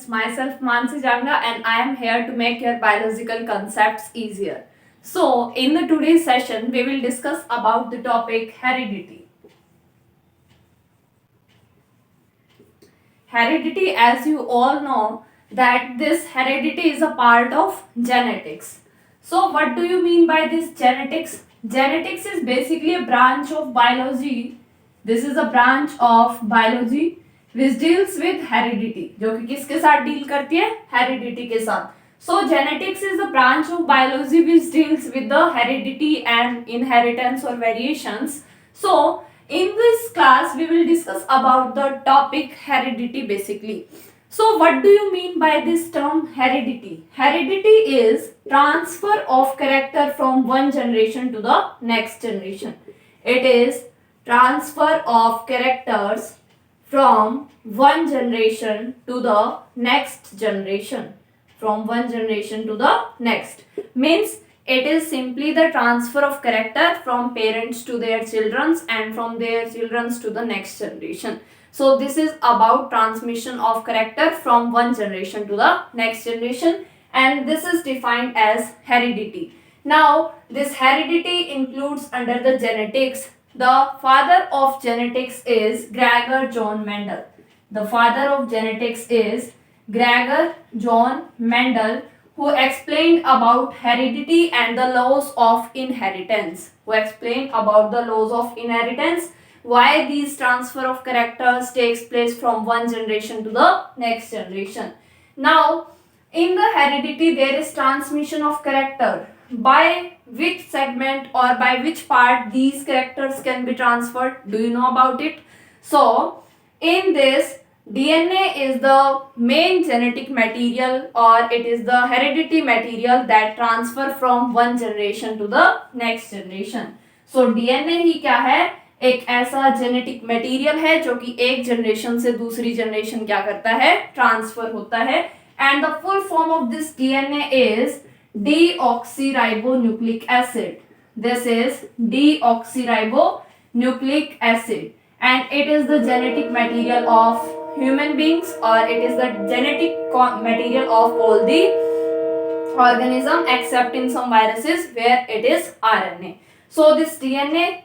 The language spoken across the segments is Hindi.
myself Mansi Janga and I am here to make your biological concepts easier. So, in the today's session, we will discuss about the topic heredity. Heredity, as you all know, that this heredity is a part of genetics. So, what do you mean by this genetics? Genetics is basically a branch of biology. This is a branch of biology which deals with heredity, जो कि किसके साथ डील करती है? हेरिडिटी के साथ. So genetics is the branch of biology which deals with the heredity and inheritance or variations. So in this class we will discuss about the topic heredity basically. So what do you mean by this term heredity? Heredity is transfer of character from one generation to the next generation. It is transfer of characters from one generation to the next generation. From one generation to the next means it is simply the transfer of character from parents to their children and from their children to the next generation. So this is about transmission of character from one generation to the next generation, and this is defined as heredity. Now this heredity includes under the genetics. The father of genetics is Gregor John Mendel. The father of genetics is Gregor John Mendel, who explained about heredity and the laws of inheritance. Who explained about the laws of inheritance, why these transfer of characters takes place from one generation to the next generation. Now, in the heredity there is transmission of character. By which segment or by which part these characters can be transferred? Do you know about it? So, in this, DNA is the main genetic material, or it is the heredity material that transfer from one generation to the next generation. So DNA ही क्या है? एक ऐसा जेनेटिक मटेरियल है जो कि एक जनरेशन से दूसरी जनरेशन क्या करता है? ट्रांसफर होता है. And the full form of this DNA is deoxyribonucleic acid. This is deoxyribonucleic acid, and it is the genetic material of human beings, or it is the genetic material of all the organism except in some viruses where it is RNA. So this DNA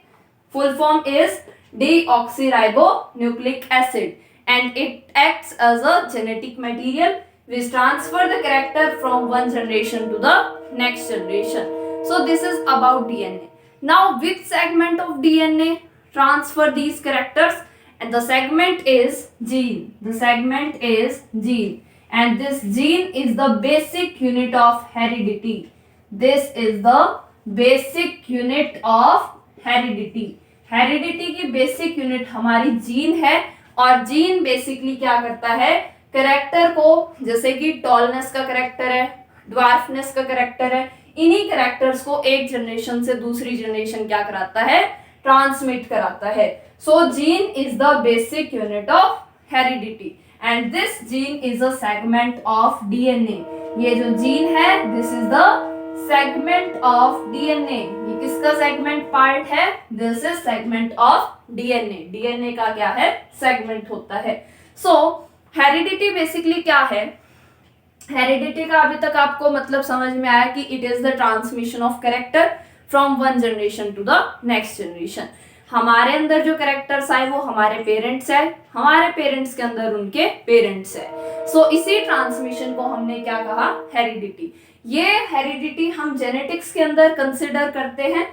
full form is deoxyribonucleic acid, and it acts as a genetic material which transfer the character from one generation to the next generation. So this is about DNA. Now which segment of DNA transfer these characters? And the segment is gene. The segment is gene, and this gene is the basic unit of heredity. This is the basic unit of heredity. Heredity की बेसिक यूनिट हमारी जीन है, और जीन बेसिकली क्या करता है? करेक्टर को, जैसे कि टॉलनेस का करेक्टर है, ड्वार्फनेस का करेक्टर है, इन्हीं करेक्टर्स को एक जनरेशन से दूसरी जनरेशन क्या कराता है? ट्रांसमिट कराता है. So gene is the basic unit of heredity, and this gene is a segment of DNA. ये जो जीन है, this is the segment of DNA. ये किसका सेगमेंट पार्ट है? This is segment of DNA. DNA का क्या है? सेगमेंट होता है. सो हेरिडिटी बेसिकली क्या है? हेरिडिटी का अभी तक आपको मतलब समझ में आया कि it is the transmission of character from one generation to the next generation. हमारे अंदर जो कैरेक्टर्स आए वो हमारे पेरेंट्स है, हमारे पेरेंट्स के अंदर उनके पेरेंट्स है. सो इसी ट्रांसमिशन को हमने क्या कहा? हेरिडिटी. ये हेरिडिटी हम जेनेटिक्स के अंदर कंसिडर करते हैं.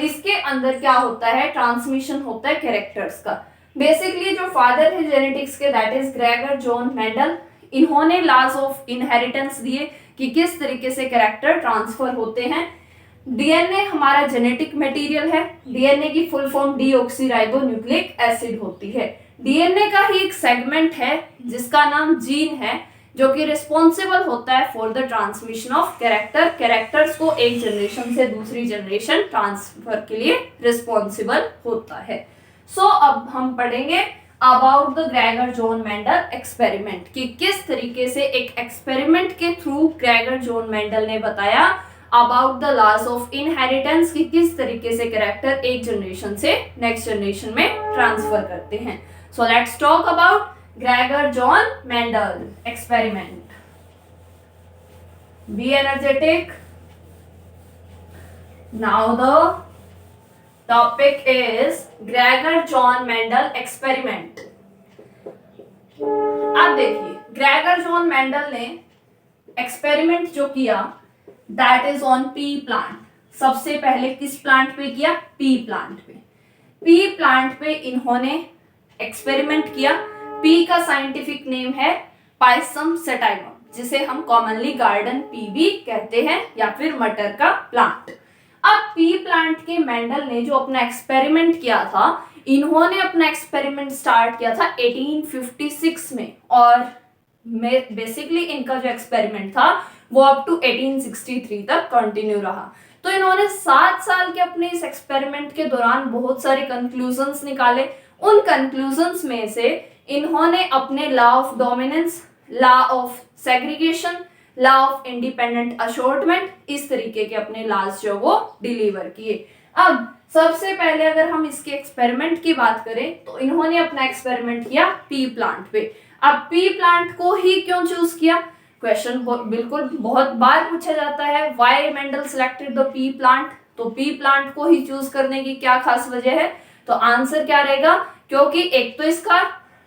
इसके अंदर क्या होता है? ट्रांसमिशन होता है कैरेक्टर्स का. बेसिकली जो फादर है जेनेटिक्स के, that is Gregor John Mendel. इन्होंने लॉज ऑफ इनहेरिटेंस दिए कि किस तरीके से कैरेक्टर ट्रांसफर होते हैं. डीएनए हमारा जेनेटिक मटेरियल है. डीएनए की फुल फॉर्म डीऑक्सीराइबोन्यूक्लिक एसिड होती है. डीएनए का ही एक सेगमेंट है जिसका नाम जीन है, जो कि रिस्पॉन्सिबल होता है for the transmission of character. Characters को एक जनरेशन से दूसरी जनरेशन ट्रांसफर के लिए रिस्पॉन्सिबल होता है. सो अब हम पढ़ेंगे about the Gregor John Mendel experiment, कि किस तरीके से एक एक्सपेरिमेंट के थ्रू ग्रेगर जॉन मेंडल ने बताया about the loss of inheritance, कि किस तरीके से कैरेक्टर एक जनरेशन से नेक्स्ट जनरेशन में ट्रांसफर करते हैं. So let's talk about Gregor John Mendel experiment. Be energetic. Now the topic is Gregor John Mendel experiment. अब देखिए ग्रेगर जॉन मेंडल ने एक्सपेरिमेंट जो किया that is on P plant. सबसे पहले किस प्लांट पे किया? पी प्लांट पे. पी प्लांट पे इन्होंने एक्सपेरिमेंट किया. पी का साइंटिफिक नेम है पाइसम सेटाइवम, जिसे हम कॉमनली गार्डन पी भी कहते हैं या फिर मटर का प्लांट. अब पी प्लांट के मेंडल ने जो अपना एक्सपेरिमेंट किया था, इन्होंने अपना एक्सपेरिमेंट स्टार्ट किया था 1856 में और बेसिकली इनका जो एक्सपेरिमेंट था वो अप टू 1863 तक कंटिन्यू रहा. तो इन्होंने 7 साल के अपने इस एक्सपेरिमेंट के दौरान बहुत सारे कंक्लूजन्स निकाले. उन कंक्लूजन्स में से इन्होंने अपने law of dominance, law of segregation, law of independent assortment, इस तरीके के अपने लॉज जो वो डिलीवर किए. अब सबसे पहले अगर हम इसके एक्सपेरिमेंट की बात करें तो इन्होंने अपना एक्सपेरिमेंट किया पी प्लांट पे. अब पी प्लांट को ही क्यों चूज किया? क्वेश्चन बिल्कुल बहुत बार पूछा जाता है, why Mendel selected the P plant. तो पी प्लांट को ही चूज करने की क्या खास वजह है? तो आंसर क्या रहेगा? क्योंकि एक तो इसका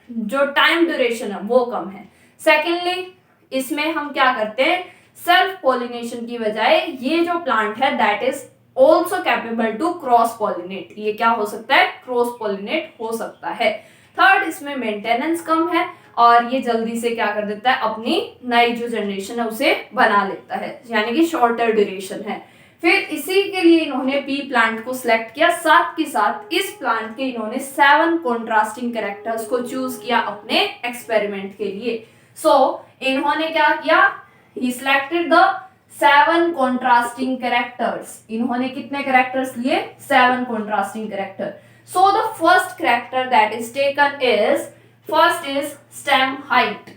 जो टाइम ड्यूरेशन है वो कम है. सेकेंडली इसमें हम क्या करते हैं, सेल्फ पोलिनेशन की बजाय ये जो प्लांट है that is also capable to cross pollinate. ये क्या हो सकता है? क्रॉस पॉलिनेट हो सकता है. थर्ड, इसमें मेंटेनेंस कम है और ये जल्दी से क्या कर देता है, अपनी नई जो जनरेशन है उसे बना लेता है, यानी कि शॉर्टर ड्यूरेशन है. फिर इसी के लिए इन्होंने पी प्लांट को सिलेक्ट किया. साथ के साथ इस प्लांट के इन्होंने 7 कॉन्ट्रास्टिंग कैरेक्टर्स को चूज किया अपने एक्सपेरिमेंट के लिए. सो इन्होंने क्या किया, ही सिलेक्टेड द 7 contrasting characters. इन्होंने कितने कैरेक्टर्स लिए? 7 contrasting character. So the first character that is taken is first is stem height.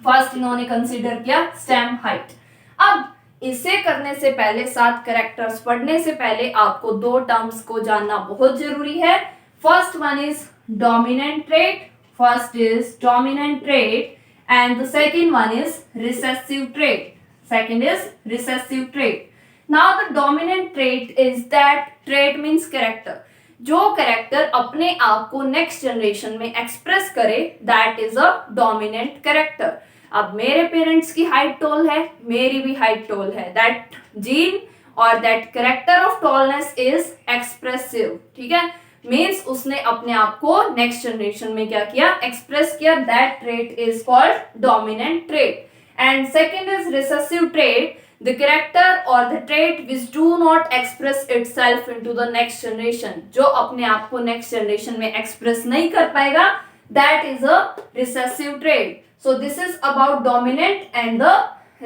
First इन्होंने कंसीडर किया stem height. अब इसे करने से पहले, 7 कैरेक्टर्स पढ़ने से पहले आपको 2 टर्म्स को जानना बहुत जरूरी है. First one is dominant trait. First is dominant trait and the second one is recessive trait. Second is recessive trait. Now the dominant trait is that trait means character. जो कैरेक्टर अपने आप को नेक्स्ट जनरेशन में एक्सप्रेस करे that is a dominant character. अब मेरे पेरेंट्स की हाइट टॉल है, मेरी भी हाइट टॉल है, दैट जीन और that character of tallness is expressive. ठीक है, मीन्स उसने अपने आप को नेक्स्ट जनरेशन में क्या किया, एक्सप्रेस किया. That trait is called dominant trait. And second is recessive trait, the character और the trait which do not express itself into the next generation. जो अपने आप को नेक्स्ट जनरेशन में एक्सप्रेस नहीं कर पाएगा, that is a recessive trait. So this is about dominant and the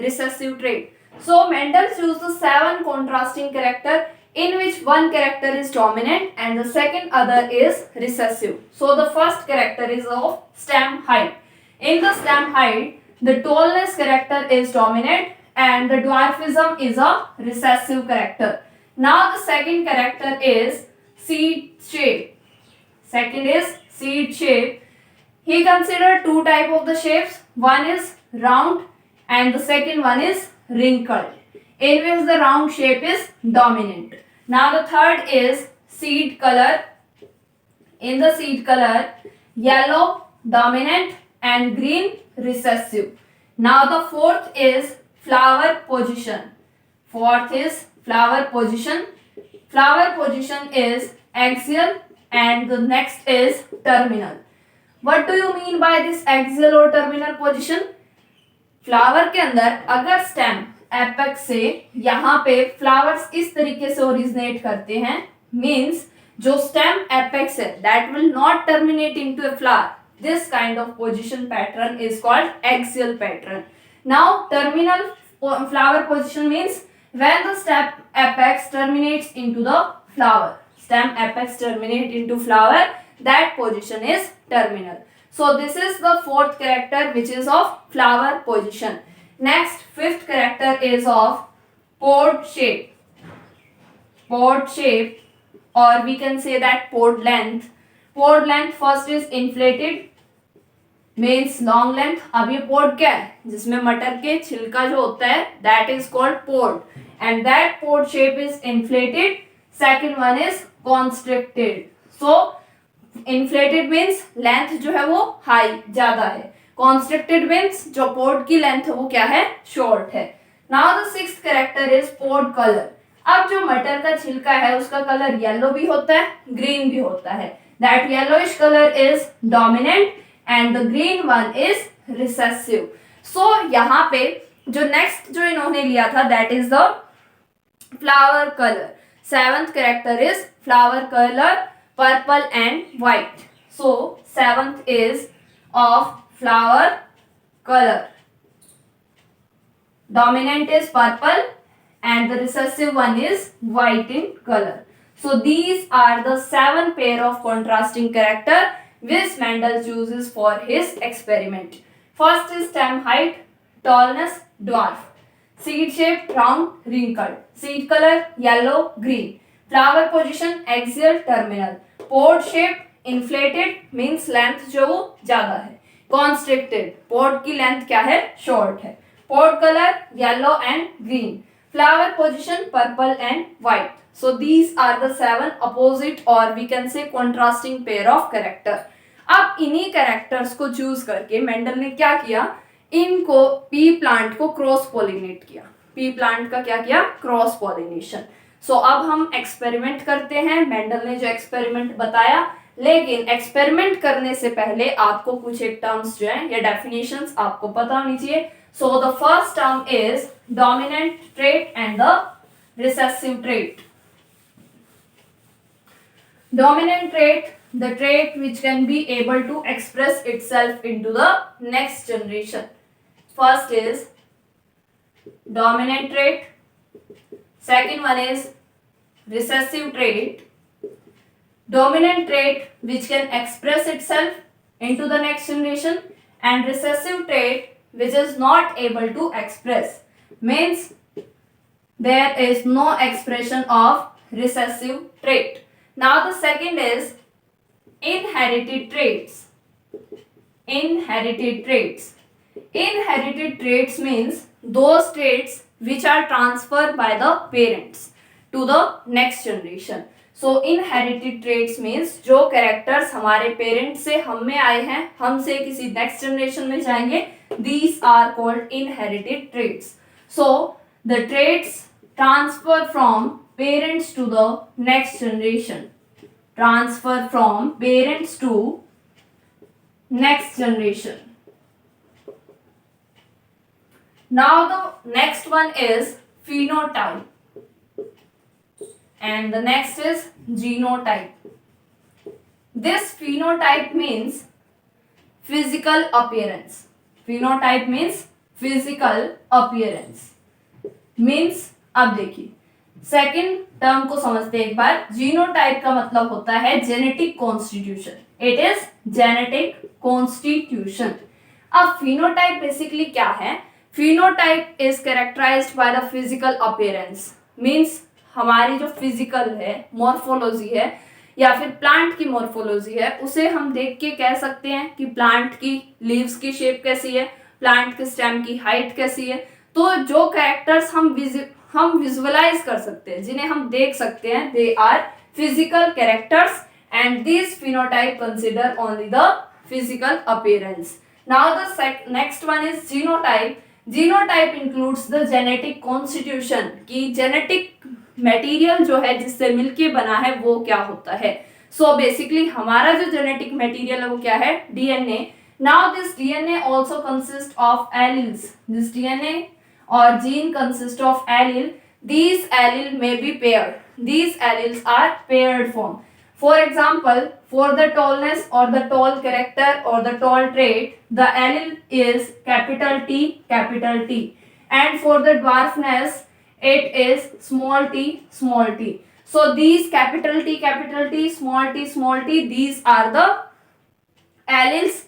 recessive trait. So Mendel choose the 7 contrasting character in which one character is dominant and the second other is recessive. So the first character is of stem height. In the stem height, the tallness character is dominant and the dwarfism is a recessive character. Now the second character is seed shape. Second is seed shape. He considered 2 type of the shapes. One is round and the second one is wrinkled, in which the round shape is dominant. Now the third is seed color. In the seed color, yellow dominant and green recessive. Now the fourth is flower position. Fourth is flower position. Flower position is axial and the next is terminal. What do you mean by this axial or terminal position? Flower के अंदर अगर स्टेम एपेक्स से यहाँ पे फ्लावर्स इस तरीके से ओरिजिनेट करते हैं, मीन्स जो स्टेम एपेक्स है that will not terminate into a flower. This kind of position pattern is called axial pattern. Now terminal flower position means when the stem apex terminates into the flower. Stem apex terminate into flower, that position is terminal. So this is the 4th character which is of flower position. Next, 5th character is of pod shape. Pod shape, or we can say that pod length. Pod length first is inflated means long length. अब ये पोड क्या है, जिसमें मटर के छिलका जो होता है that is called pod, and that pod shape is inflated. Second one is constricted. So inflated means length जो है वो हाई ज्यादा है, कॉन्स्ट्रिक्टेड मीन्स जो पोड की लेंथ है वो क्या है, शॉर्ट है। Now the sixth character is pod colour. अब जो मटर का छिलका है उसका कलर येलो भी होता है, ग्रीन भी होता है। That yellowish colour is dominant and the green one is recessive. So यहाँ पे जो नेक्स्ट जो इन्होंने लिया था that is the flower colour. Seventh character is flower colour, purple and white. So seventh is of flower colour, dominant is purple and the recessive one is white in color. So these are the 7 pair of contrasting character which Mendel chooses for his experiment. First is stem height, tallness, dwarf. Seed shape, round, wrinkled. Seed color, yellow, green. Flower position, axial, terminal. Pod shape, inflated means length जो वो ज्यादा है. Constricted, pod की length क्या है, short है. Pod color, yellow and green. Flower position, purple and white. So these are the 7 opposite or we can say contrasting pair of character. अब इन्हीं कैरेक्टर्स को चूज करके मेंडल ने क्या किया, इनको पी प्लांट को क्रॉस पॉलिनेट किया। पी प्लांट का क्या किया, क्रॉस पॉलिनेशन। सो अब हम एक्सपेरिमेंट करते हैं। मेंडल ने जो एक्सपेरिमेंट बताया, लेकिन एक्सपेरिमेंट करने से पहले आपको कुछ एक टर्म्स जो है या डेफिनेशंस आपको पता होनी चाहिए। So the first term is dominant trait and the recessive trait. Dominant trait, the trait which can be able to express itself into the next generation. First is dominant trait. Second one is recessive trait. Dominant trait which can express itself into the next generation, and recessive trait which is not able to express, means there is no expression of recessive trait. Now the second is inherited traits. Inherited traits. Inherited traits means those traits which are transferred by the parents to the next generation. So inherited traits means जो characters हमारे पेरेंट्स से हम में आए हैं, हमसे किसी नेक्स्ट जनरेशन में जाएंगे, these are called inherited traits. So the traits transfer from parents to the next generation. Transfer from parents to next generation. Now the next one is phenotype. And the next is genotype. This phenotype means physical appearance. Phenotype means physical appearance. Means अब देखिए सेकेंड टर्म को समझते हैं एक बार। जीनोटाइप का मतलब होता है genetic constitution. It is genetic constitution. अब फिनोटाइप बेसिकली क्या है? Phenotype is characterised by the physical appearance. Means हमारी जो फिजिकल है, मॉर्फोलॉजी है या फिर प्लांट की मॉर्फोलॉजी है, उसे हम देख के कह सकते हैं कि प्लांट की लीव्स की शेप कैसी है, प्लांट के स्टेम की हाइट कैसी है। तो जो कैरेक्टर्स हम विजुअलाइज कर सकते हैं, जिन्हें हम देख सकते हैं, they are physical characters and this phenotype consider only the physical appearance. Now the next one is genotype. Genotype includes the genetic constitution, की जेनेटिक मटेरियल जो है जिससे मिलके बना है वो क्या होता है। सो बेसिकली हमारा जो जेनेटिक मटेरियल है वो क्या है? DNA. Now this DNA also consist of alleles. This DNA और gene consist of allele. These allele may be paired. These alleles are paired form. For example, for the tallness or the tall character or the tall trait, the allele is capital T, capital T. And for the dwarfness, it is small t, small t. So these capital T, small t, these are the alleles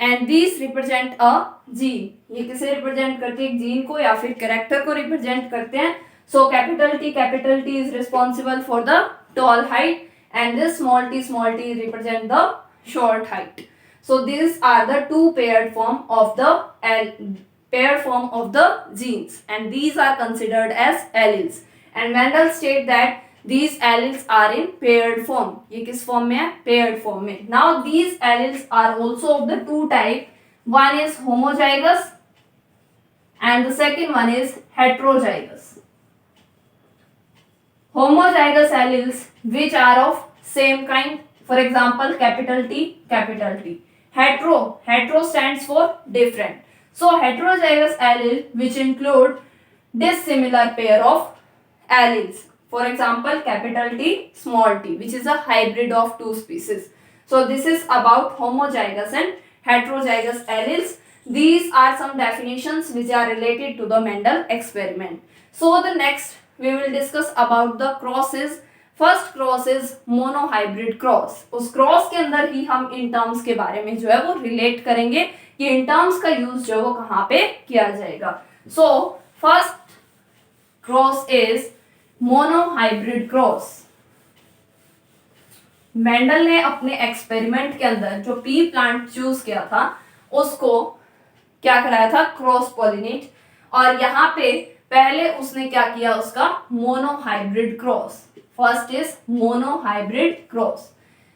and these represent a gene. ये किसे रिप्रेजेंट करते हैं? एक जीन को या फिर कैरेक्टर को रिप्रेजेंट करते हैं। So capital T is responsible for the tall height and this small t represent the short height. So these are the two paired form of the paired form of the genes, and these are considered as alleles. And Mendel state that these alleles are in paired form. ये किस form में है? Paired form में. Now these alleles are also of the two type. One is homozygous and the second one is heterozygous. Homozygous alleles which are of same kind, for example capital T, capital T. Hetero stands for different. So heterozygous allele which include dissimilar pair of alleles. For example capital T, small t, which is a hybrid of two species. So this is about homozygous and heterozygous alleles. These are some definitions which are related to the Mendel experiment. So the next we will discuss about the crosses. First cross is monohybrid cross. उस क्रॉस के अंदर ही हम इन टर्म्स के बारे में जो है वो रिलेट करेंगे कि इन टर्म्स का यूज जो है वो कहाँ पे किया जाएगा. So first cross is monohybrid cross. Mendel ने अपने एक्सपेरिमेंट के अंदर जो पी प्लांट चूज किया था उसको क्या कराया था? Cross pollinate. और यहाँ पे पहले उसने क्या किया? उसका monohybrid cross. First is monohybrid cross.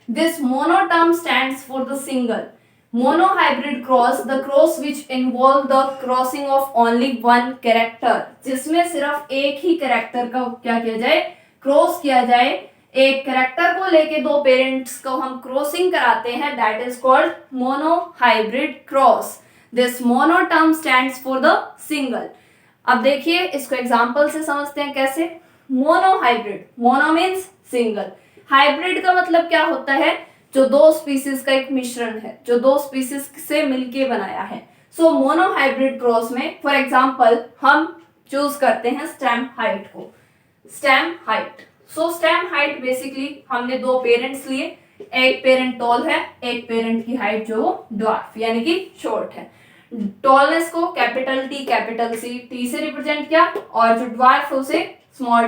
This mono term stands for the single. Monohybrid cross, the cross which involve the crossing of only one character. जिसमें सिर्फ एक ही कैरेक्टर का क्या किया जाए? क्रॉस किया जाए. एक कैरेक्टर को लेके दो पेरेंट्स को हम क्रॉसिंग कराते हैं. That is called monohybrid cross. This mono term stands for the single. अब देखिए इसको एग्जाम्पल से समझते हैं कैसे. Monohybrid, mono means single, hybrid का मतलब क्या होता है? जो दो स्पीसीज का एक मिश्रण है, जो दो स्पीसीज से मिलके बनाया है. सो मोनोहाइब्रिड क्रॉस में फॉर एग्जांपल हम चूज करते हैं स्टेम हाइट को. Stem height. So stem height basically हमने दो पेरेंट्स लिए. एक पेरेंट टॉल है, एक पेरेंट की हाइट जो ड्वार्फ यानी कि शॉर्ट है. टॉलनेस को capital T capital C T से रिप्रेजेंट किया और जो ड्वार्फ उसे स्मॉल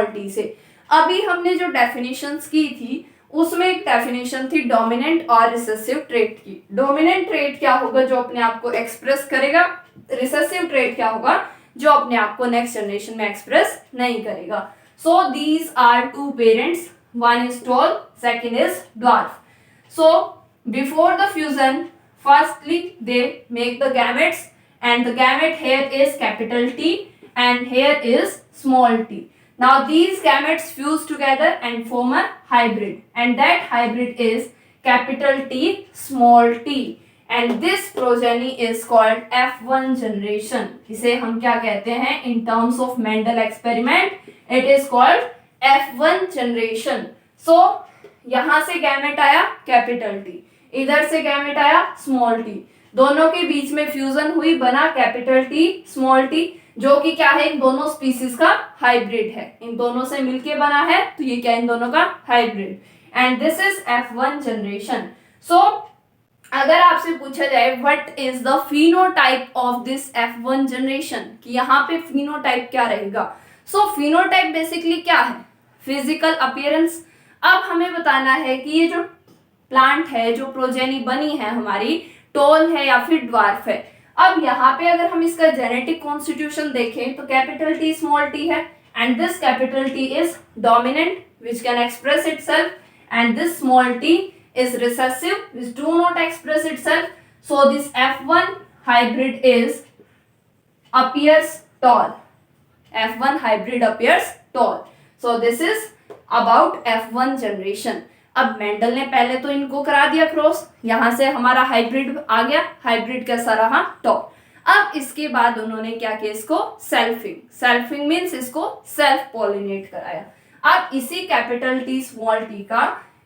टी से. अभी हमने जो डेफिनेशंस की थी उसमें एक डेफिनेशन थी डोमिनेंट और रिसेसिव ट्रेट की. डोमिनेंट ट्रेट क्या होगा? जो अपने आप को एक्सप्रेस करेगा. रिसेसिव ट्रेट क्या होगा? जो अपने आप को नेक्स्ट जनरेशन में एक्सप्रेस नहीं करेगा. So these are two parents. One is tall, second is dwarf. So before the fusion firstly they make the gametes and the gamete here is capital T and here is small t. Now these gametes fuse together and form a hybrid, and that hybrid is capital T small t, and this progeny is called F1 generation. इसे हम क्या कहते हैं? In terms of Mendel experiment it is called F1 generation. So यहाँ से गैमेट आया कैपिटल T, इधर से गैमेट आया स्मॉल t, दोनों के बीच में फ्यूजन हुई, बना कैपिटल टी स्मॉल टी, जो कि क्या है? इन दोनों स्पीसीज का हाइब्रिड है. इन दोनों से मिलके बना है तो ये क्या? इन दोनों का hybrid. And this is F1 generation. So अगर आपसे पूछा जाए what is the phenotype of this F1 generation, कि यहाँ पे फिनोटाइप क्या रहेगा? सो फिनोटाइप बेसिकली क्या है? Physical appearance. अब हमें बताना है कि ये जो प्लांट है, जो प्रोजेनी बनी है हमारी, टॉल है या फिर ड्वार्फ है. अब यहाँ पे अगर हम इसका जेनेटिक कॉन्स्टिट्यूशन देखें तो कैपिटल टी स्मॉल टी है, and this capital T is dominant which can express itself, and this small T is recessive which do not express itself. So this F1 hybrid is appears tall. F1 hybrid appears tall. So this is about F1 generation. अब मेंडल ने पहले तो इनको करा दिया क्रॉस, यहाँ से हमारा हाइब्रिड आ गया. हाइब्रिड कैसा रहा? टॉल. अब इसके बाद उन्होंने क्या किया? इसको सेल्फिंग. सेल्फिंग मीन्स इसको सेल्फ पॉलिनेट कराया. अब इसी कैपिटल टी स्मॉल टी का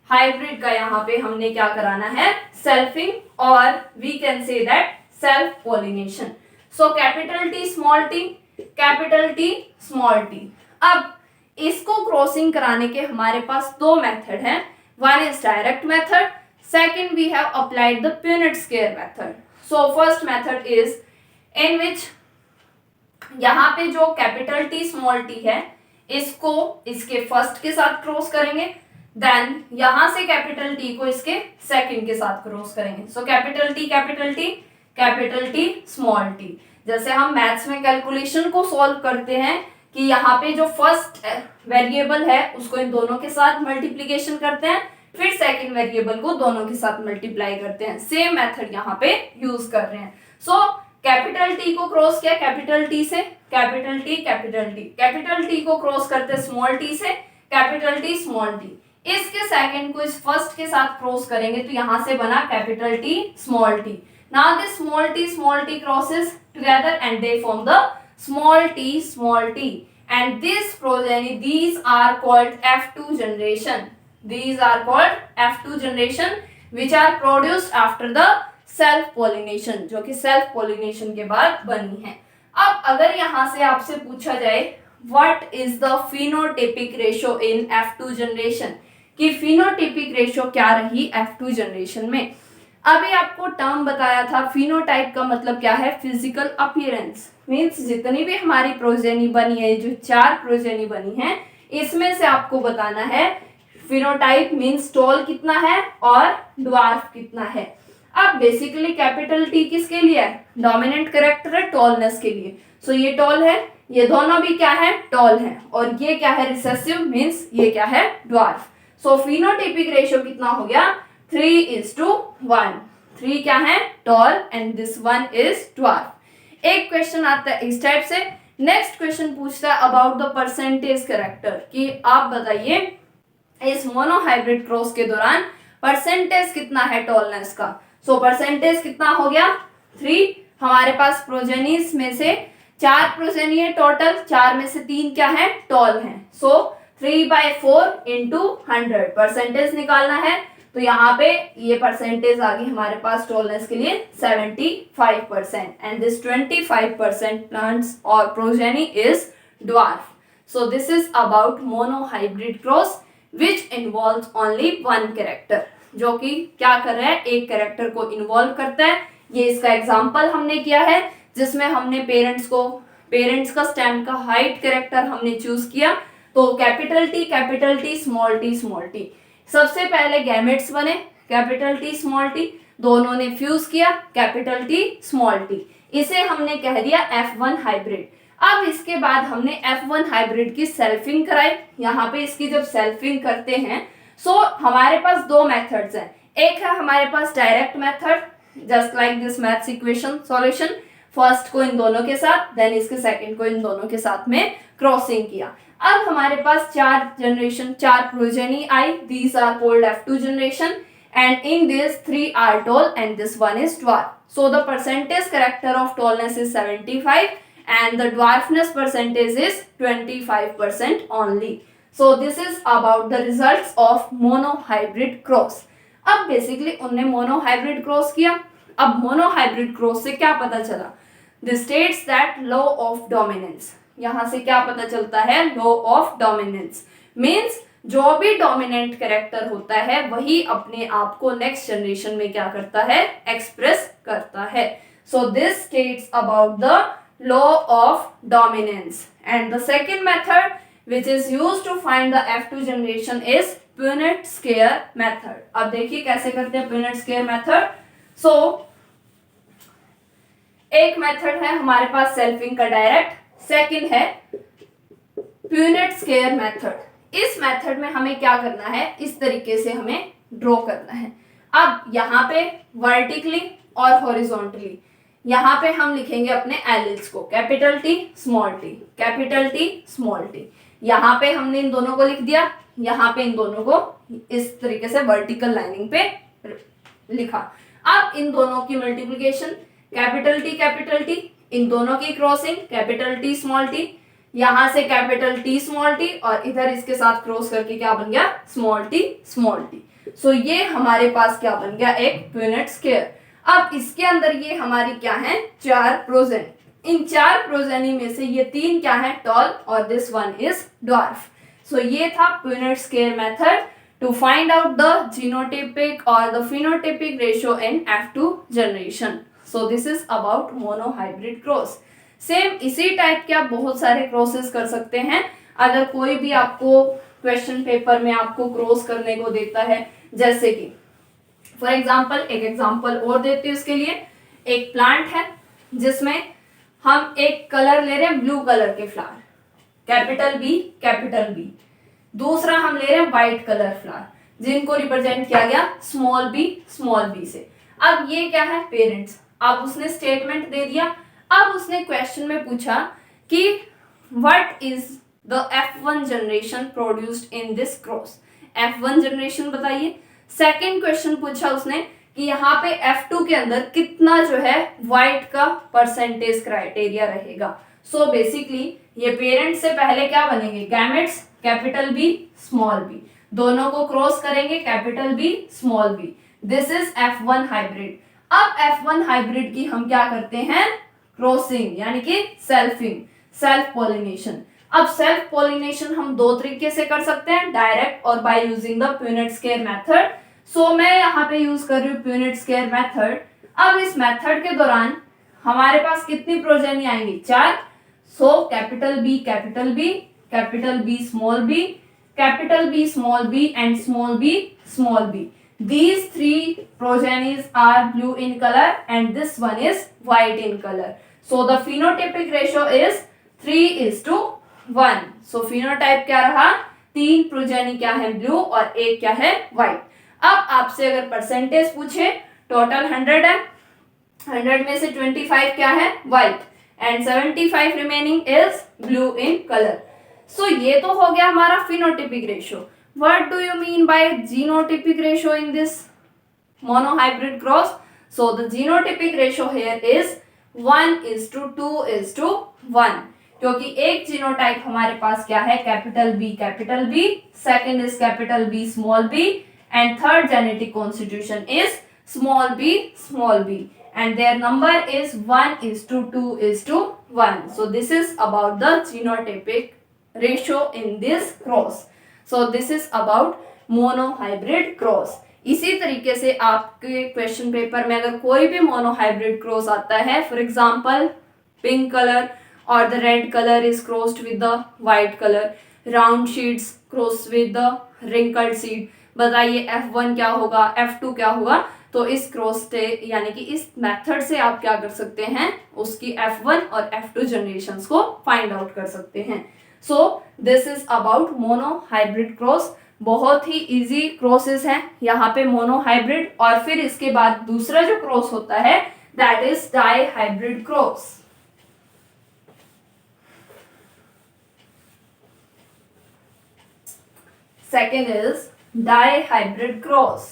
हाइब्रिड का यहाँ पे हमने क्या कराना है? सेल्फिंग, और we can say that self pollination. So capital T small T, capital T small T. अब इसको क्रॉसिंग कराने के हमारे पास दो मेथड हैं. One is direct method. Second, we have applied the Punnett scale method. So first method is in which यहाँ पे जो कैपिटल टी स्मॉल टी है इसको इसके फर्स्ट के साथ क्रॉस करेंगे, देन यहां से कैपिटल टी को इसके सेकंड के साथ क्रॉस करेंगे। सो capital T capital T capital T small T. जैसे हम मैथ्स में कैलकुलेशन को सॉल्व करते हैं कि यहाँ पे जो फर्स्ट वेरिएबल है उसको इन दोनों के साथ मल्टीप्लीकेशन करते हैं, फिर सेकंड वेरिएबल को दोनों के साथ मल्टीप्लाई करते हैं। सेम मेथड यहाँ पे यूज कर रहे हैं। सो कैपिटल टी को क्रॉस किया कैपिटल टी से, capital T capital T, capital T को क्रॉस करते स्मॉल टी से, कैपिटल टी स्मॉल टी। इसके सेकंड को इस फर्स्ट के साथ क्रॉस करेंगे तो यहां से बना capital T small T. Now this small T crosses together and they form the small t and this progeny, these are called F2 generation. These are called F2 generation which are produced after the self pollination, जो कि self pollination के बाद बनी है। अब अगर यहां से आपसे पूछा जाए what is the phenotypic ratio in F2 generation, कि phenotypic ratio क्या रही F2 generation में। अभी आपको टर्म बताया था फिनोटाइप का मतलब क्या है, फिजिकल अपीयरेंस। मींस जितनी भी हमारी प्रोजेनी बनी है, जो 4 प्रोजेनी बनी है, इसमें से आपको बताना है फिनोटाइप मींस टॉल कितना है और ड्वार्फ कितना है। अब बेसिकली कैपिटल टी किसके लिए है, डोमिनेंट कैरेक्टर है टॉलनेस के लिए। सो ये टॉल है, ये दोनों भी क्या है टॉल है, और ये क्या है रिसेसिव मींस ये क्या है ड्वार्फ। सो फिनोटाइपिक रेशियो कितना हो गया 3:1। 3 क्या है tall and this 1 is dwarf. एक क्वेश्चन आता है इस टाइप से। नेक्स्ट क्वेश्चन पूछता है अबाउट द परसेंटेज कैरेक्टर, कि आप बताइए इस मोनोहाइब्रिड क्रॉस के दौरान परसेंटेज कितना है टॉलनेस का। सो परसेंटेज कितना हो गया 3। हमारे पास प्रोजेनीज में से 4 प्रोजेनी है टोटल, 4 में से 3 क्या है टॉल है। सो 3/4 इंटू 100 परसेंटेज निकालना है। तो यहाँ पे ये परसेंटेज आ गई हमारे पास टॉलनेस के लिए 75% एंड दिस 25% प्लांट्स और progeny is dwarf. So this is about monohybrid cross which involves only 1 character, जो कि क्या कर रहा है एक कैरेक्टर को इन्वॉल्व करता है। ये इसका एग्जाम्पल हमने किया है जिसमें हमने पेरेंट्स का स्टेम का हाइट कैरेक्टर हमने चूज किया। तो कैपिटल टी स्मॉल टी, सबसे पहले गैमेट्स बने कैपिटल टी स्मॉल टी, दोनों ने फ्यूज किया कैपिटल टी स्मॉल टी, इसे हमने कह दिया F1 हाइब्रिड। अब इसके बाद हमने F1 हाइब्रिड की सेल्फिंग कराई। यहाँ पे इसकी जब सेल्फिंग करते हैं सो हमारे पास 2 मेथड्स हैं। एक है हमारे पास direct method just like this maths equation solution, first को इन दोनों के साथ देन इसके सेकंड को इन दोनों के साथ में क्रॉसिंग किया। अब हमारे पास 4 progeny I, these are called F2 generation and in this 3 are tall and this 1 is dwarf. So the percentage character of tallness is 75 and the dwarfness percentage is 25% only. So this is about the results of monohybrid cross. अब बेसिकली उनने मोनोहाइब्रिड क्रॉस किया। अब मोनोहाइब्रिड क्रॉस से क्या पता चला, this states that law of dominance. यहां से क्या पता चलता है लॉ ऑफ डोमिनेंस मींस जो भी डोमिनेंट कैरेक्टर होता है वही अपने आप को नेक्स्ट जनरेशन में क्या करता है एक्सप्रेस करता है। So this states about the law of dominance and the second method which is used to find the F2 generation is Punnett square method. अब देखिए कैसे करते हैं Punnett square method. So एक मेथड है हमारे पास सेल्फिंग का डायरेक्ट, सेकंड है Punnett square method। इस मेथड में हमें क्या करना है, इस तरीके से हमें ड्रॉ करना है। अब यहाँ पे वर्टिकली और हॉरिजॉन्टली यहाँ पे हम लिखेंगे अपने एलिल्स को capital T small T, capital T small T. यहाँ पे हमने इन दोनों को लिख दिया, यहाँ पे इन दोनों को इस तरीके से वर्टिकल लाइनिंग पे लिखा। अब इन दोनों की मल्टीप्लिकेशन कैपिटल टी, इन दोनों की crossing capital T small T, यहाँ से कैपिटल टी स्मॉल टी और इधर इसके साथ क्रॉस करके क्या बन गया स्मॉल टी। सो ये हमारे पास क्या बन गया एक Punnett स्क्वायर। अब इसके अंदर ये हमारी क्या है 4 प्रोजेनी, इन 4 प्रोजेनी में से ये 3 क्या है टॉल और दिस 1 इज ड्वार्फ। सो ये था Punnett square method to find out the genotypic और the phenotypic ratio in F2 generation. So this is about monohybrid cross. Same इसी टाइप के आप बहुत सारे क्रॉसेस कर सकते हैं। अगर कोई भी आपको क्वेश्चन पेपर में आपको क्रॉस करने को देता है। जैसे कि फॉर एग्जाम्पल, एक एग्जाम्पल और देते हैं इसके लिए। एक प्लांट है जिसमें हम एक कलर ले रहे हैं ब्लू कलर के फ्लावर, कैपिटल बी। दूसरा हम ले रहे हैं व्हाइट कलर फ्लावर, जिनको रिप्रेजेंट किया गया स्मॉल बी से। अब ये क्या है, पेरेंट्स। अब उसने स्टेटमेंट दे दिया। अब उसने क्वेश्चन में पूछा कि what is the F1 generation produced in this cross. F1 generation बताइए। सेकेंड क्वेश्चन पूछा उसने कि यहाँ पे F2 के अंदर कितना जो है व्हाइट का परसेंटेज क्राइटेरिया रहेगा। सो बेसिकली ये पेरेंट से पहले क्या बनेंगे, gametes, capital B small B, दोनों को क्रॉस करेंगे, capital B small B. This is F1 hybrid. अब F1 हाइब्रिड की हम क्या करते हैं, क्रॉसिंग, यानी कि सेल्फ पॉलिनेशन। अब सेल्फ पॉलिनेशन हम दो तरीके से कर सकते हैं, डायरेक्ट और by using the Punnett square method. So मैं यहाँ पे यूज कर रही हूँ प्यूनेट स्क्वायर मेथड। अब इस मेथड के दौरान हमारे पास कितनी प्रोजेनी आएंगी, 4। So capital B small B, capital B small B and small B. These three progenies are blue in color and this one is white in color. So the phenotypic ratio is 3:1. So phenotype क्या रहा, 3 प्रोजेनी क्या है ब्लू और 1 क्या है व्हाइट। अब आपसे अगर परसेंटेज पूछे, टोटल 100 है, 100 में से 25 क्या है white and 75 remaining is blue in colour. So ये तो हो गया हमारा phenotypic ratio. What do you mean by genotypic ratio in this monohybrid cross? So the genotypic ratio here is 1:2:1, क्योंकि एक जीनोटाइप हमारे पास क्या है, capital B, second is capital B small B and third genetic constitution is small B and their number is 1:2:1. So this is about the genotypic ratio in this cross. So this is about monohybrid cross. इसी तरीके से आपके क्वेश्चन पेपर में अगर कोई भी मोनोहाइब्रिड क्रॉस आता है, फॉर एग्जांपल पिंक कलर और the red colour is crossed with the white colour, round sheets cross with the wrinkled seed, बताइए F1 क्या होगा, F2 क्या होगा। तो इस क्रॉस यानी कि इस मेथड से आप क्या कर सकते हैं, उसकी F1 और F2 जनरेशंस को फाइंड आउट कर सकते हैं। सो this is about mono hybrid cross. बहुत ही इजी क्रॉसेस हैं यहाँ पे मोनो हाइब्रिड, और फिर इसके बाद दूसरा जो क्रॉस होता है that is dihybrid cross. Second is dihybrid cross.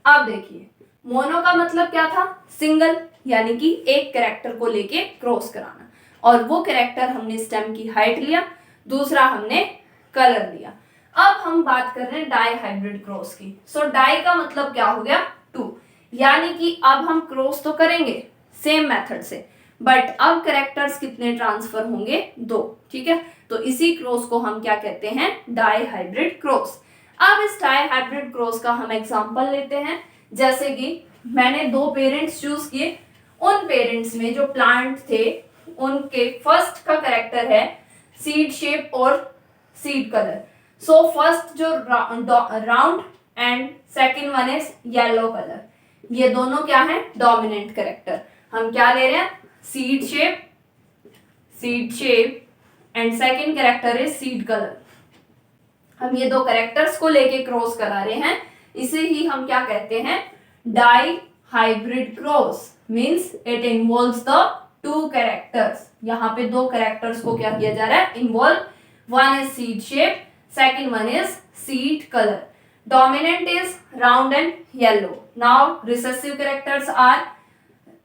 अब देखिए, मोनो का मतलब क्या था, सिंगल, यानी कि एक कैरेक्टर को लेके क्रॉस कराना, और वो कैरेक्टर हमने स्टेम की हाइट लिया, दूसरा हमने कलर लिया। अब हम बात कर रहे हैं डाई हाइब्रिड क्रॉस की। सो डाई का मतलब क्या हो गया, 2, यानी कि अब हम क्रॉस तो करेंगे सेम मेथड से, बट अब कैरेक्टर्स कितने ट्रांसफर होंगे, 2, ठीक है। तो इसी क्रॉस को हम क्या कहते हैं, डाई हाइब्रिड क्रॉस। अब इस डाई हाइब्रिड क्रॉस का हम एग्जांपल लेते हैं। जैसे कि मैंने 2 पेरेंट्स चूज किए, उन पेरेंट्स में जो प्लांट थे उनके फर्स्ट का कैरेक्टर है सीड शेप और सीड कलर। सो फर्स्ट जो round and second one is yellow colour, ये दोनों क्या है, डोमिनेंट कैरेक्टर। हम क्या ले रहे हैं, seed shape and second character is seed colour. हम ये 2 कैरेक्टर्स को लेके क्रॉस करा रहे हैं, इसे ही हम क्या कहते हैं, dihybrid cross. Means it involves the 2 characters. यहाँ पे 2 कैरेक्टर्स को क्या किया जा रहा है, involve. One is seed shape, second one is seed colour. Dominant is round and yellow. Now recessive characters are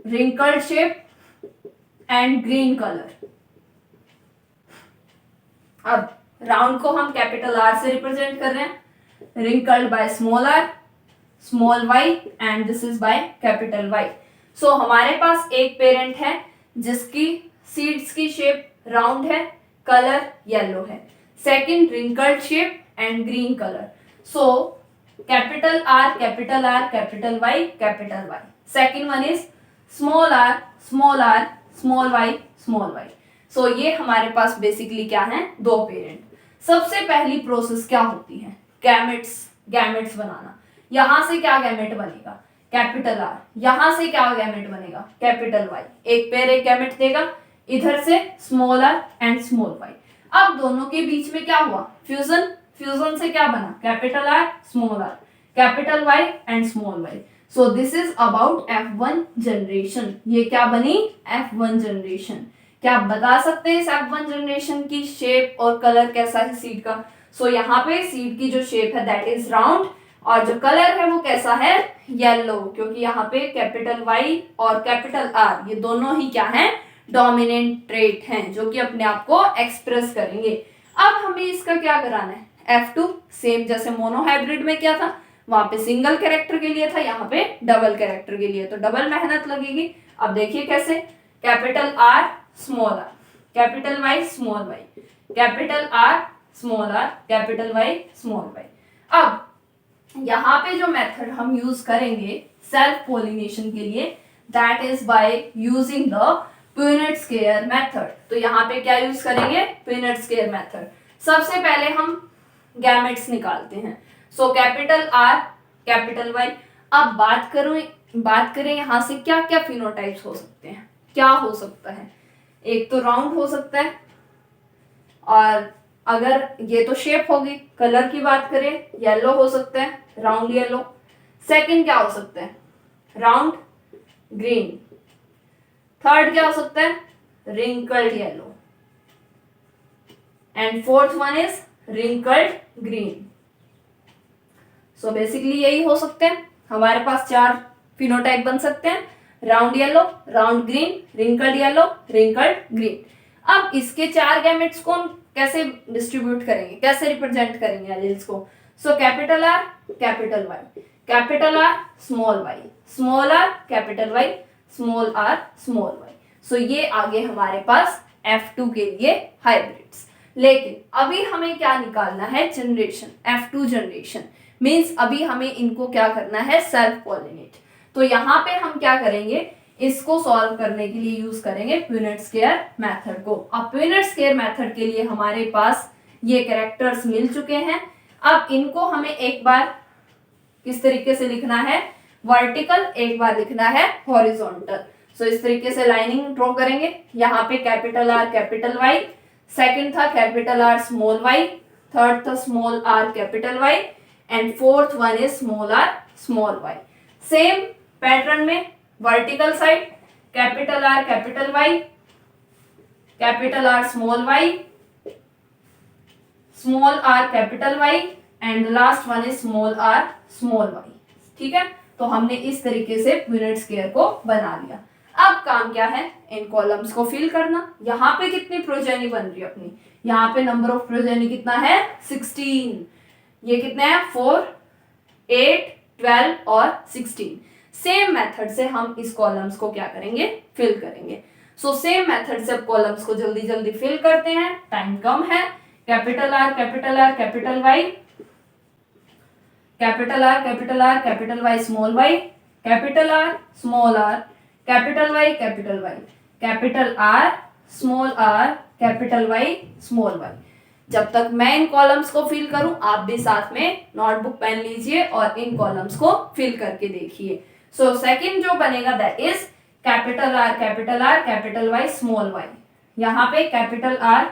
wrinkled shape and green color. अब राउंड को हम कैपिटल R से रिप्रेजेंट कर रहे हैं, wrinkled by small r, small y and this is by capital Y. So हमारे पास एक पेरेंट है जिसकी सीड्स की शेप राउंड है, कलर येलो है, second wrinkled shape and green colour. So capital R, capital R, capital Y, capital Y। Second one is small r, small r, small y, small y। सो ये हमारे पास बेसिकली क्या है, 2 पेरेंट। सबसे पहली प्रोसेस क्या होती है, गैमेट्स बनाना। यहां से क्या गैमेट बनेगा, कैपिटल आर। यहां से क्या गैमेट बनेगा, कैपिटल वाई। एक पेयर एक गैमेट देगा, इधर से small R and small Y. अब दोनों के बीच में क्या हुआ, फ्यूजन से क्या बना, capital R small R, capital Y and small Y. So this is about F1 generation. ये क्या बनी, F1 जनरेशन। क्या आप बता सकते हैं इस F1 जनरेशन की शेप और कलर कैसा है सीड का। सो यहाँ पे सीड की जो शेप है दैट इज राउंड, और जो कलर है वो कैसा है, येलो, क्योंकि यहाँ पे कैपिटल वाई और कैपिटल आर ये दोनों ही क्या है, डोमिनेंट ट्रेट हैं जो कि अपने आप को एक्सप्रेस करेंगे। अब हमें इसका क्या कराना है, F2 सेम जैसे मोनो हाइब्रिड में क्या था, वहां पे सिंगल कैरेक्टर के लिए था, यहाँ पे डबल कैरेक्टर के लिए, तो डबल मेहनत लगेगी। अब देखिए कैसे, capital R small R, capital Y small Y, capital R small R, capital Y small Y. अब यहाँ पे जो मेथड हम यूज करेंगे सेल्फ पोलिनेशन के लिए that is by using the Punnett square method. तो यहाँ पे क्या यूज करेंगे, प्यूनेट स्क्वायर मेथड। सबसे पहले हम गैमेट्स निकालते हैं। So capital R capital Y. अब बात करें यहाँ से क्या क्या फिनोटाइप्स हो सकते हैं, क्या हो सकता है, एक तो राउंड हो सकता है, और अगर ये तो शेप होगी, कलर की बात करें येलो हो सकता है, राउंड येलो। सेकंड क्या हो सकता है, राउंड ग्रीन। थर्ड क्या हो सकता है, wrinkled yellow, and fourth one is wrinkled green. So basically यही हो सकते हैं, हमारे पास 4 फिनोटाइप बन सकते हैं, round yellow, round green, wrinkled yellow, wrinkled green. अब इसके 4 गैमेट्स को कैसे डिस्ट्रीब्यूट करेंगे, कैसे रिप्रेजेंट करेंगे एलील्स को। So capital R capital Y, capital R small Y, small R capital Y, small R small Y. So ये आगे हमारे पास F2 के लिए हाइब्रिड्स। लेकिन अभी हमें क्या निकालना है, जनरेशन, F2 जनरेशन मीन्स अभी हमें इनको क्या करना है, सेल्फ पॉलिनेट। तो यहाँ पे हम क्या करेंगे, इसको सॉल्व करने के लिए यूज करेंगे प्यूनेट स्क्वायर मेथड को। अब प्यूनेट स्क्वायर मेथड के लिए हमारे पास ये कैरेक्टर्स मिल चुके हैं। अब इनको हमें एक बार किस तरीके से लिखना है, वर्टिकल, एक बार लिखना है हॉरिजॉन्टल। सो इस तरीके से लाइनिंग ड्रॉ करेंगे। यहाँ पे capital R capital Y, second था capital R small Y, third था small R capital Y, and fourth one is small R small Y. Same pattern में vertical side capital R capital Y, capital R small Y, small R capital Y, and last one is small R small Y. ठीक है, तो हमने इस तरीके से प्यूनेट स्क्वायर को बना लिया। अब काम क्या है, इन कॉलम्स को फिल करना। यहाँ पे कितनी प्रोजेनी बन रही है अपनी, यहाँ पे नंबर ऑफ प्रोजेनी कितना है, 16। ये कितने हैं, 4, 8, 12 और 16। सेम मेथड से हम इस कॉलम्स को क्या करेंगे, फिल करेंगे। सो सेम मेथड से अब कॉलम्स को जल्दी जल्दी फिल करते हैं, टाइम कम है। Capital R capital R capital Y, capital R capital R capital Y small Y, capital R small R capital Y capital Y, capital R small R capital Y small Y. जब तक मैं इन कॉलम्स को फिल करूं, आप भी साथ में नोटबुक पेन लीजिए और इन कॉलम्स को फिल करके देखिए। सो सेकंड जो बनेगा that is capital R capital Y small Y. यहाँ पे capital R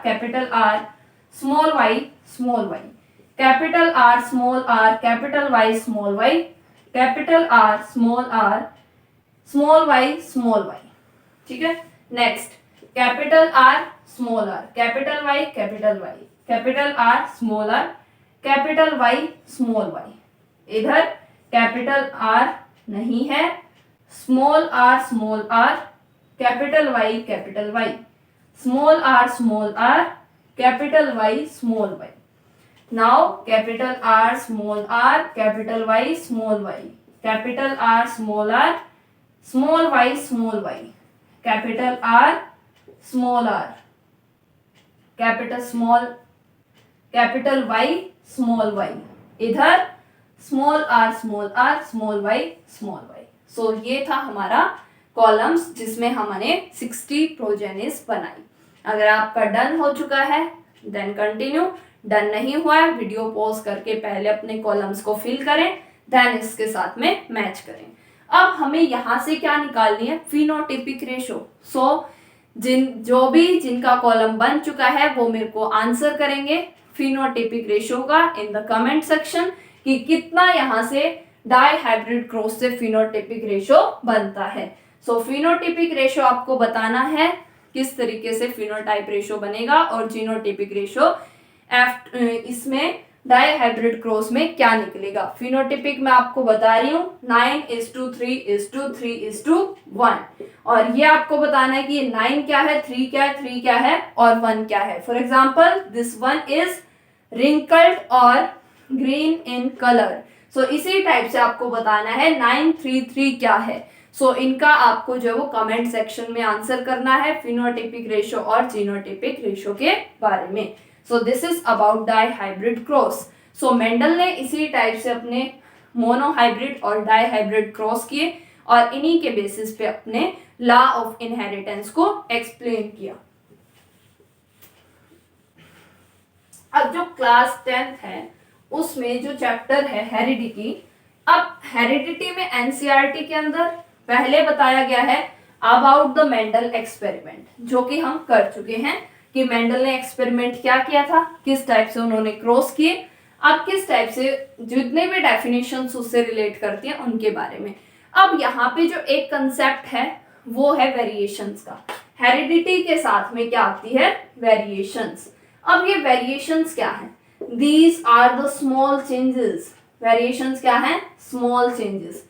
small Y, capital R capital Y small Y, capital R small Y. ठीक है, next capital R capital Y, capital R capital Y small Y. इधर कैपिटल आर नहीं है, small R capital Y small R capital Y small Y. Now capital R capital Y small Y, capital R small Y, capital R capital Y small Y. इधर small R small Y. So ये था हमारा कॉलम्स जिसमें हमने 60 प्रोजेनिस बनाई। अगर आपका डन हो चुका है देन कंटिन्यू, डन नहीं हुआ है वीडियो पॉज करके पहले अपने कॉलम्स को फिल करें, देन इसके साथ में मैच करें। अब हमें यहाँ से क्या निकालनी है, फिनोटिपिक रेशो। सो जिनका कॉलम बन चुका है वो मेरे को आंसर करेंगे फिनोटिपिक रेशो का इन द कमेंट सेक्शन कि कितना यहाँ से डाई हाइब्रिड क्रॉस से फिनोटिपिक रेशो बनता है। सो फिनोटिपिक रेशो आपको बताना है किस तरीके से फिनोटाइप रेशो बनेगा और जीनोटिपिक रेशो इसमें डाई हाइब्रिड क्रॉस में क्या निकलेगा। फिनोटिपिक मैं आपको बता रही हूँ 9:3:3:1 और ये आपको बताना है कि ये 9 क्या है, 3 क्या है, 3 क्या है और 1 क्या है। For example this one is wrinkled और ग्रीन इन कलर। सो इसी टाइप से आपको बताना है 9:3:3 क्या है। सो इनका आपको जो है वो कमेंट सेक्शन में आंसर करना है फिनोटिपिक रेशो और जीनोटिपिक रेशो के बारे में। So this is about dihybrid cross. So Mendel ने इसी टाइप से अपने मोनो हाइब्रिड और डाई हाइब्रिड क्रॉस किए और इन्हीं के बेसिस पे अपने लॉ ऑफ इनहेरिटेंस को एक्सप्लेन किया। अब जो क्लास 10th है उसमें जो चैप्टर है हेरिडिटी, अब हेरिडिटी में एनसीईआरटी के अंदर पहले बताया गया है अबाउट द मेंडल एक्सपेरिमेंट, जो कि हम कर चुके हैं कि मेंडल ने एक्सपेरिमेंट क्या किया था, किस टाइप से उन्होंने क्रॉस किए, अब किस टाइप से जितने भी डेफिनेशंस उससे रिलेट करती हैं उनके बारे में। अब यहाँ पे जो एक कंसेप्ट है वो है वेरिएशंस का। हेरिडिटी के साथ में क्या आती है, वेरिएशंस। अब ये वेरिएशंस क्या है, these are the small changes. Variations क्या है, स्मॉल चेंजेस।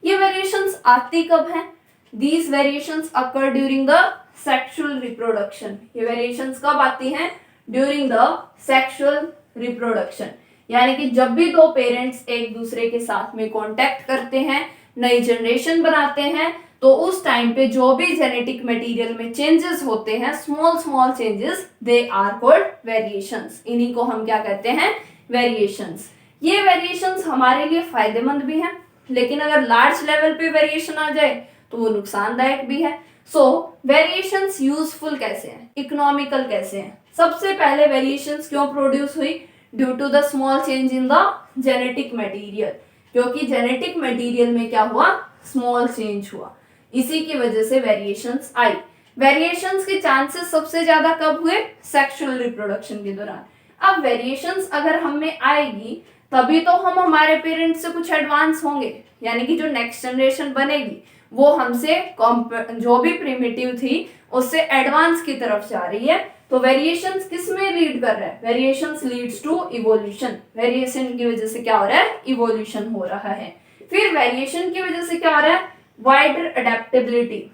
ये वेरिएशंस आती कब हैं, these variations occur during the sexual reproduction. ये वेरिएशंस कब आती हैं, ड्यूरिंग द सेक्सुअल रिप्रोडक्शन, यानी कि जब भी दो पेरेंट्स एक दूसरे के साथ में कांटेक्ट करते हैं, नई जनरेशन बनाते हैं, तो उस टाइम पे जो भी जेनेटिक मटेरियल में चेंजेस होते हैं, small small changes, they are called variations. इन्हीं को हम क्या कहते हैं, वेरिएशंस। ये वेरिएशंस हमारे लिए फायदेमंद भी हैं, लेकिन अगर लार्ज लेवल पे वेरिएशन आ जाए तो वो नुकसानदायक भी है। सो वेरिएशंस यूजफुल कैसे हैं, इकोनॉमिकल कैसे हैं। सबसे पहले वेरिएशंस क्यों प्रोड्यूस हुई, due to the small change in the genetic material, क्योंकि जेनेटिक मटेरियल में क्या हुआ, स्मॉल चेंज हुआ, इसी की वजह से वेरिएशंस आई। वेरिएशंस के चांसेस सबसे ज्यादा कब हुए, सेक्सुअल रिप्रोडक्शन के दौरान। अब वेरिएशंस अगर हम में आएगी तभी तो हम हमारे पेरेंट्स से कुछ एडवांस होंगे, यानी कि जो नेक्स्ट जनरेशन बनेगी वो हमसे जो भी प्रिमिटिव थी उससे एडवांस की तरफ जा रही है। तो वेरिएशंस किस में लीड कर रहा है, variations leads to evolution. Variation की वजह से क्या हो रहा है, इवोल्यूशन हो रहा है। फिर वेरिएशन की वजह से क्या हो रहा है, वाइडर अडेप्टेबिलिटी।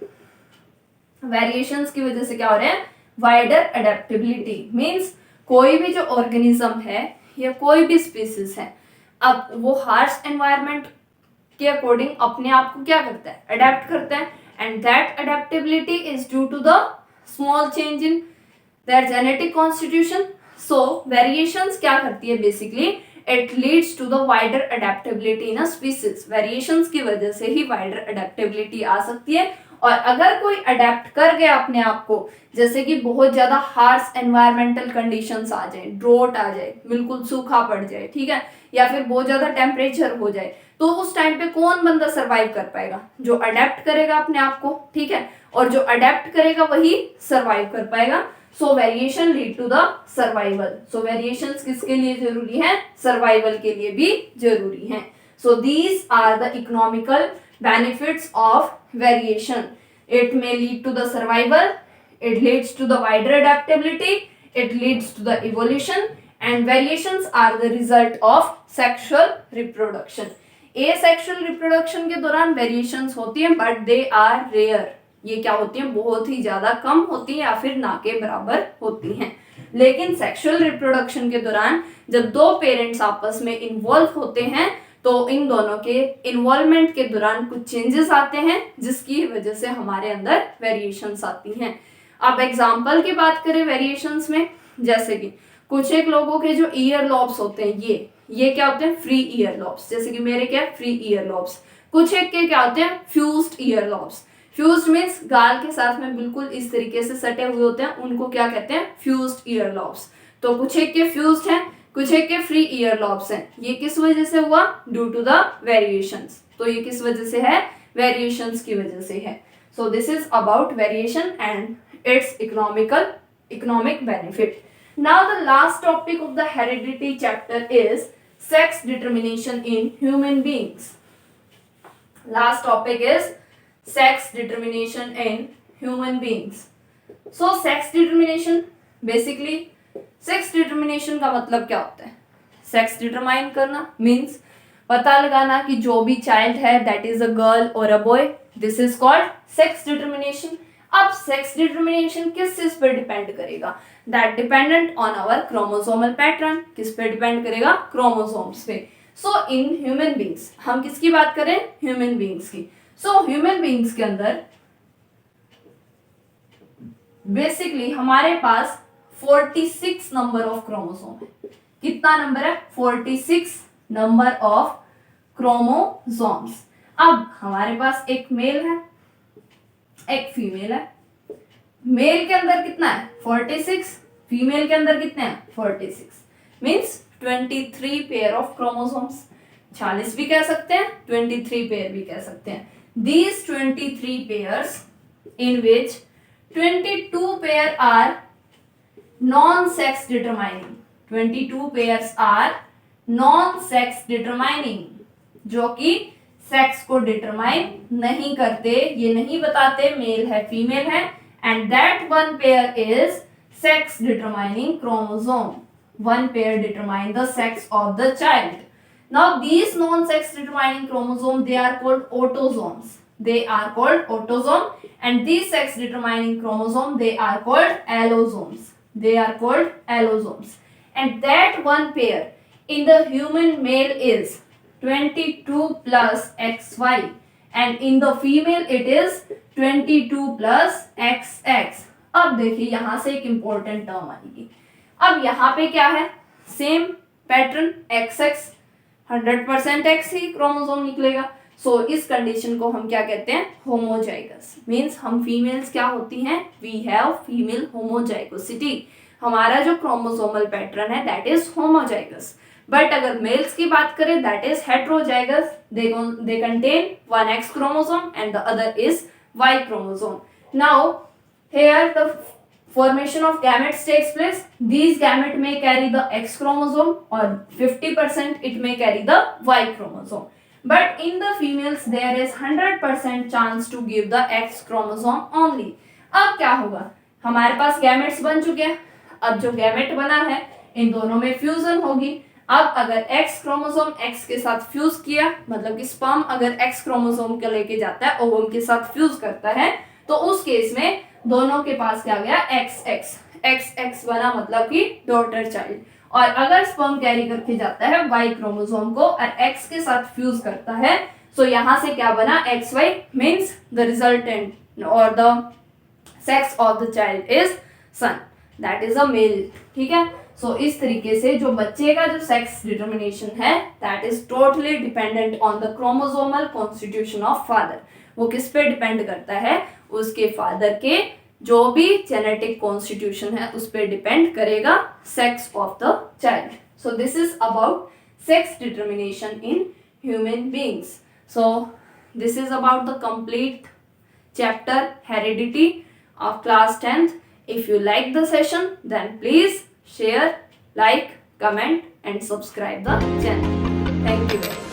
वेरिएशंस की वजह से क्या हो रहा है, वाइडर अडेप्टेबिलिटी मींस कोई भी जो ऑर्गेनिज्म है या कोई भी स्पीसीज है, अब वो हार्श एनवायरनमेंट के अकॉर्डिंग अपने आप को क्या करता है, अडेप्ट करता है, and that adaptability is due to the small change in their genetic constitution. So variations क्या करती है, basically it leads to the wider adaptability in a species. Variations की वजह से ही वाइडर अडेप्टेबिलिटी आ सकती है। और अगर कोई अडेप्ट कर गया अपने आप को, जैसे कि बहुत ज्यादा हार्श एनवायरमेंटल कंडीशंस आ जाए, ड्रोट आ जाए, बिल्कुल सूखा पड़ जाए, ठीक है, या फिर बहुत ज्यादा टेम्परेचर हो जाए, तो उस टाइम पे कौन बंदा सरवाइव कर पाएगा, जो अडेप्ट करेगा अपने आप को, ठीक है, और जो अडेप्ट करेगा वही सरवाइव कर पाएगा। So variation lead to the survival. So variations किसके लिए जरूरी है, सर्वाइवल के लिए भी जरूरी है। So these are the economical benefits of variation. It may lead to the survival, it leads to the wider adaptability, it leads to the evolution, and variations are the result of sexual reproduction. Asexual reproduction के दौरान variations होती हैं, but they are rare. ये क्या होती हैं, बहुत ही ज्यादा कम होती हैं या फिर ना के बराबर होती हैं। लेकिन सेक्सुअल रिप्रोडक्शन के दौरान जब दो पेरेंट्स आपस में इन्वॉल्व होते हैं तो इन दोनों के इन्वॉल्वमेंट के दौरान कुछ चेंजेस आते हैं, जिसकी वजह से हमारे अंदर वेरिएशंस आती हैं। अब एग्जांपल की बात करें वेरिएशंस में, जैसे कि कुछ एक लोगों के जो ईयर लॉब्स होते हैं, ये क्या होते हैं, फ्री ईयर लॉब्स, जैसे कि मेरे क्या फ्री ईयर लॉब्स। कुछ एक के क्या होते हैं, fused year lobes. Fused means गाल के साथ में बिल्कुल इस तरीके से सटे हुए होते हैं, उनको क्या कहते हैं, फ्यूज्ड ईयर लॉब्स। तो कुछ एक के फ्यूज्ड हैं, कुछ एक के फ्री ईयर लॉब्स हैं। ये किस वजह से हुआ, ड्यू टू द वेरिएशंस। तो ये किस वजह से है, वेरिएशंस की वजह से है। सो this is about variation and it's economic benefit. Now the last topic of the heredity chapter is sex determination in human beings. Last topic is sex determination in human beings. So sex determination, basically sex determination का मतलब क्या होता है, sex determine करना means पता लगाना कि जो भी child है that is a girl or a boy, this is called sex determination. अब sex determination किस चीज पर डिपेंड करेगा, that dependent on our chromosomal pattern. किस पे डिपेंड करेगा, chromosomes पे. So in human beings, हम किसकी बात करें, human beings की. सो ह्यूमन बीइंग्स के अंदर बेसिकली हमारे पास 46 नंबर ऑफ क्रोमोसोम है। कितना नंबर है, 46 नंबर ऑफ क्रोमोसोम्स। अब हमारे पास एक मेल है, एक फीमेल है। मेल के अंदर कितना है, 46, फीमेल के अंदर कितने हैं, 46, मींस 23 पेयर ऑफ क्रोमोसोम्स। 46 भी कह सकते हैं, 23 पेयर भी कह सकते हैं। These 23 pairs, in which 22 pair are non-sex determining. 22 pairs are non-sex determining, जो कि सेक्स को डिटरमाइन नहीं करते, ये नहीं बताते मेल है फीमेल है, and that one pair is sex determining chromosome. One pair determine the sex of the child. Now these non-sex determining chromosome, they are called autosomes. They are called autosome, and these sex determining chromosome, they are called allosomes. They are called allosomes. And that one pair in the human male is 22 plus XY, and in the female it is 22 plus XX. अब देखिए यहाँ से एक important term आएगी। अब यहाँ पे क्या है, सेम पैटर्न XX, 100% एक्स ही क्रोमोसोम निकलेगा। सो इस कंडीशन को हम क्या कहते हैं, होमोजाइगस। मींस हम फीमेल्स क्या होती हैं, वी हैव फीमेल होमोजाइगोसिटी। हमारा जो क्रोमोसोमल पैटर्न है दैट इज होमोजाइगस। बट अगर मेल्स की बात करें that is heterozygous. They contain one X chromosome and the other is Y chromosome. Now here the formation of gametes takes place. These gamete may carry the X chromosome, or 50% it may carry the Y chromosome. But in the females there is 100% chance to give the X chromosome only. अब क्या होगा, हमारे पास gametes बन चुके हैं। अब जो gamete बना है इन दोनों में फ्यूजन होगी। अब अगर X क्रोमोसोम X के साथ फ्यूज किया, मतलब कि स्पर्म अगर X क्रोमोसोम के लेके जाता है, ओवम के साथ फ्यूज करता है, तो उस केस में दोनों के पास क्या गया, XX बना, मतलब कि डॉटर चाइल्ड। और अगर स्पर्म कैरी करके जाता है Y क्रोमोसोम को और X के साथ फ्यूज करता है, सो यहां से क्या बना, XY, मींस द रिजल्टेंट और the sex of the child is son, that is a male. ठीक है, सो इस तरीके से जो बच्चे का जो सेक्स डिटर्मिनेशन है that is totally dependent on the chromosomal constitution of father. वो किस पे डिपेंड करता है, उसके फादर के जो भी जेनेटिक कॉन्स्टिट्यूशन है उस पर डिपेंड करेगा sex of the child. So this is about sex determination in human beings. So this is about the complete chapter heredity of class 10th. If you like the session, then please share, like, comment and subscribe the channel. Thank you very much.